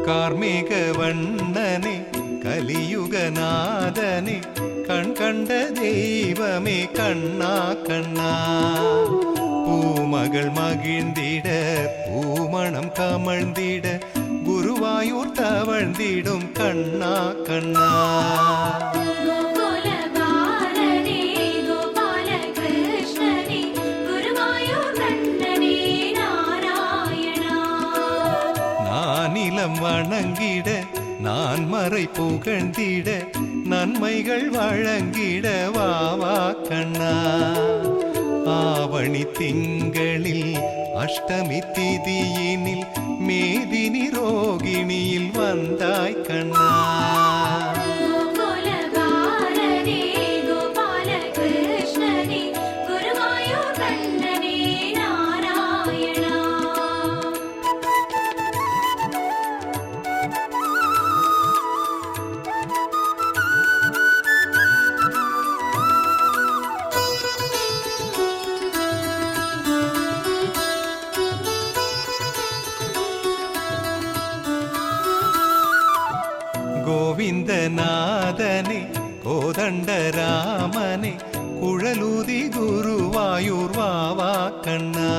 കാർമേഘവണ്ണനെ കലിയുഗനാഥനെ കൺകണ്ട ദൈവമേ കണ്ണാ കണ്ണാ പൂമകൾ മകിഴ്ந்திட പൂമണം കമഴ്ந்திட ഗുരുവായൂർ തവഴ്ந்திടും കണ്ണാ കണ്ണാ நானிலம் வணங்கிட நான் மறை புகழ்ந்திட நன்மைகள் வழங்கிட வாவா கண்ணா ஆவணி திங்களில் அஷ்டமி திதியினில் மேதினி ரோகிணியில் வந்தாய் கண்ணா ഗോവിന്ദനാഥനെ കോദണ്ഡരാമനെ കുഴലൂതി ഗുരുവായൂർ വാവാ കണ്ണാ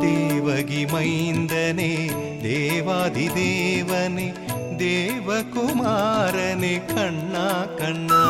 ദേവകി മൈന്ദനെ ദേവാദിദേവനെ ദേവകുമാരനെ കണ്ണാ കണ്ണാ